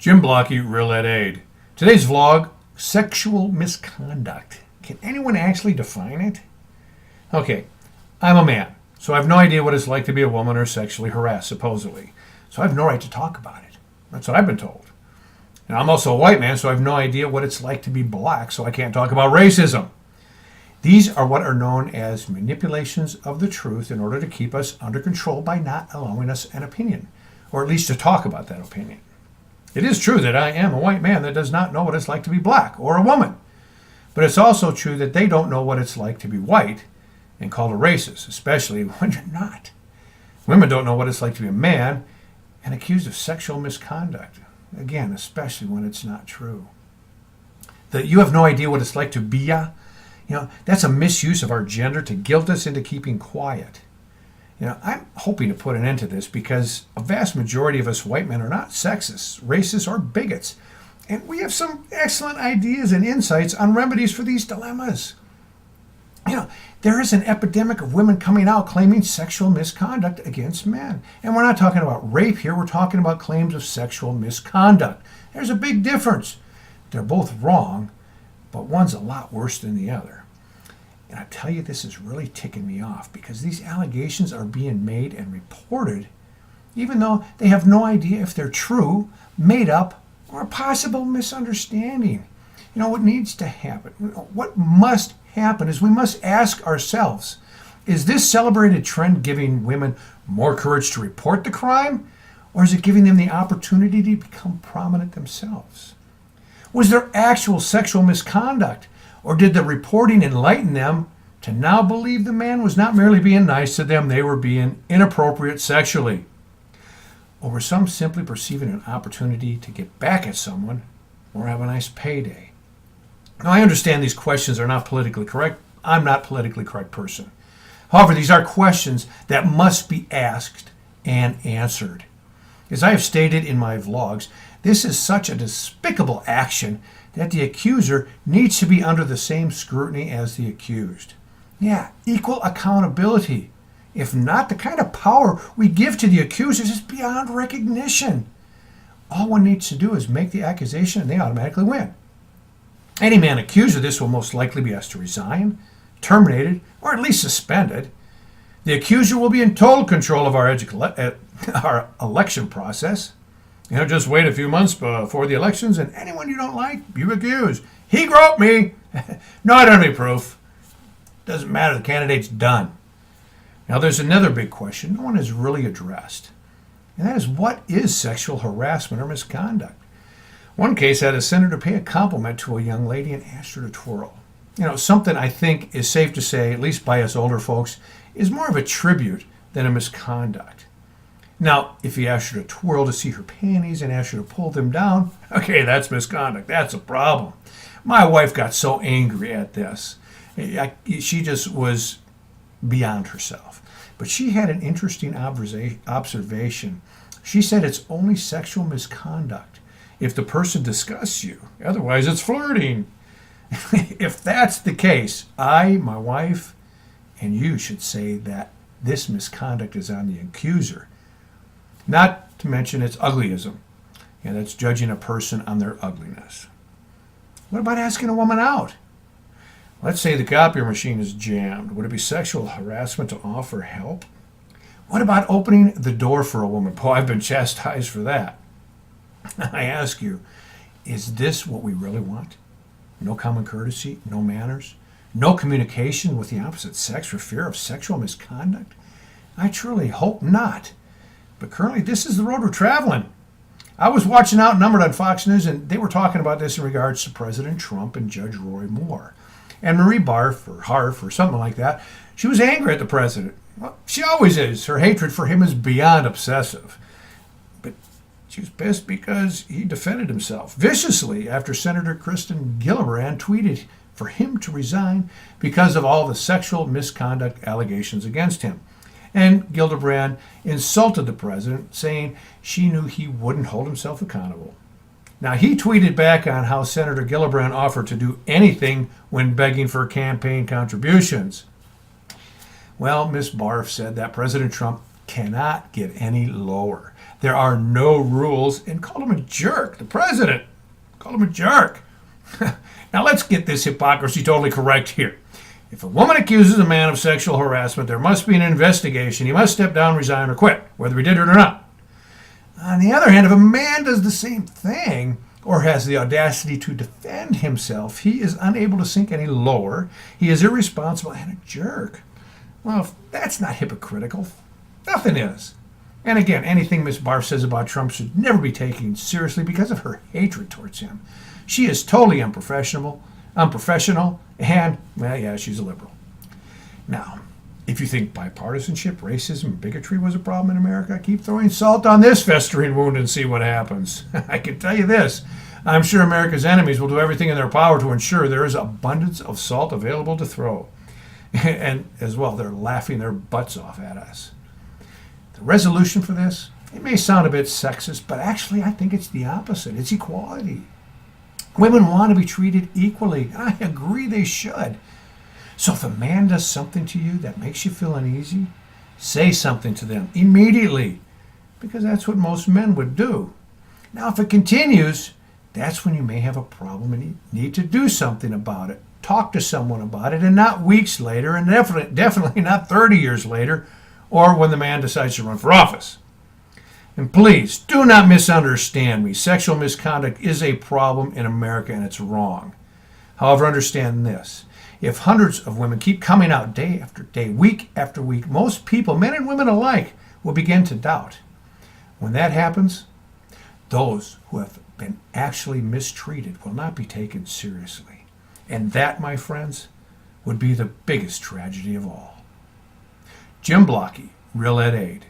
Jim Blocky, Real Ed Aid. Today's vlog, sexual misconduct. Can anyone actually define it? Okay, I'm a man, so I have no idea what it's like to be a woman or sexually harassed, supposedly. So I have no right to talk about it. That's what I've been told. And I'm also a white man, so I have no idea what it's like to be black, so I can't talk about racism. These are what are known as manipulations of the truth in order to keep us under control by not allowing us an opinion, or at least to talk about that opinion. It is true that I am a white man that does not know what it's like to be black or a woman. But it's also true that they don't know what it's like to be white and called a racist, especially when you're not. Women don't know what it's like to be a man and accused of sexual misconduct. Again, especially when it's not true. That you have no idea what it's like to be that's a misuse of our gender to guilt us into keeping quiet. I'm hoping to put an end to this because a vast majority of us white men are not sexists, racists, or bigots. And we have some excellent ideas and insights on remedies for these dilemmas. There is an epidemic of women coming out claiming sexual misconduct against men. And we're not talking about rape here, we're talking about claims of sexual misconduct. There's a big difference. They're both wrong, but one's a lot worse than the other. And I tell you, this is really ticking me off because these allegations are being made and reported even though they have no idea if they're true, made up, or a possible misunderstanding. What needs to happen, what must happen is we must ask ourselves, is this celebrated trend giving women more courage to report the crime, or is it giving them the opportunity to become prominent themselves? Was there actual sexual misconduct, or did the reporting enlighten them to now believe the man was not merely being nice to them, they were being inappropriate sexually? Or were some simply perceiving an opportunity to get back at someone or have a nice payday? Now, I understand these questions are not politically correct. I'm not a politically correct person. However, these are questions that must be asked and answered. As I have stated in my vlogs, this is such a despicable action that the accuser needs to be under the same scrutiny as the accused. Yeah, equal accountability. If not, the kind of power we give to the accusers is beyond recognition. All one needs to do is make the accusation and they automatically win. Any man accused of this will most likely be asked to resign, terminated, or at least suspended. The accuser will be in total control of our election process. Just wait a few months before the elections, and anyone you don't like, you accuse. He groped me. No, I don't have any proof. Doesn't matter. The candidate's done. Now, there's another big question no one has really addressed, and that is, what is sexual harassment or misconduct? One case had a senator pay a compliment to a young lady and asked her to twirl. Something I think is safe to say, at least by us older folks, is more of a tribute than a misconduct. Now, if he asked her to twirl to see her panties and asked her to pull them down, okay, that's misconduct. That's a problem. My wife got so angry at this. She just was beyond herself. But she had an interesting observation. She said it's only sexual misconduct if the person disgusts you. Otherwise, it's flirting. If that's the case, I, my wife, and you should say that this misconduct is on the accuser. Not to mention it's uglyism. That's judging a person on their ugliness. What about asking a woman out? Let's say the copier machine is jammed. Would it be sexual harassment to offer help? What about opening the door for a woman? Boy, I've been chastised for that. I ask you, is this what we really want? No common courtesy, no manners, no communication with the opposite sex for fear of sexual misconduct? I truly hope not. But currently, this is the road we're traveling. I was watching Outnumbered on Fox News, and they were talking about this in regards to President Trump and Judge Roy Moore. And Marie Barf, or Harf, or something like that, she was angry at the president. Well, she always is. Her hatred for him is beyond obsessive. But she was pissed because he defended himself viciously after Senator Kristen Gillibrand tweeted for him to resign because of all the sexual misconduct allegations against him. And Gillibrand insulted the president, saying she knew he wouldn't hold himself accountable. Now, he tweeted back on how Senator Gillibrand offered to do anything when begging for campaign contributions. Well, Ms. Barf said that President Trump cannot get any lower. There are no rules, and called him a jerk. The president called him a jerk. Now let's get this hypocrisy totally correct here. If a woman accuses a man of sexual harassment, there must be an investigation. He must step down, resign, or quit, whether he did it or not. On the other hand, if a man does the same thing or has the audacity to defend himself, he is unable to sink any lower. He is irresponsible and a jerk. Well, if that's not hypocritical, nothing is. And again, anything Ms. Barr says about Trump should never be taken seriously because of her hatred towards him. She is totally unprofessional, and, well, yeah, she's a liberal. Now, if you think bipartisanship, racism, and bigotry was a problem in America, keep throwing salt on this festering wound and see what happens. I can tell you this. I'm sure America's enemies will do everything in their power to ensure there is abundance of salt available to throw. And as well, they're laughing their butts off at us. The resolution for this, it may sound a bit sexist, but actually I think it's the opposite. It's equality. Women want to be treated equally. I agree they should. So if a man does something to you that makes you feel uneasy, say something to them immediately, because that's what most men would do. Now, if it continues, that's when you may have a problem and you need to do something about it. Talk to someone about it, and not weeks later, and definitely not 30 years later, or when the man decides to run for office. And please, do not misunderstand me. Sexual misconduct is a problem in America, and it's wrong. However, understand this. If hundreds of women keep coming out day after day, week after week, most people, men and women alike, will begin to doubt. When that happens, those who have been actually mistreated will not be taken seriously. And that, my friends, would be the biggest tragedy of all. Jim Blocky, Real Ed Aid.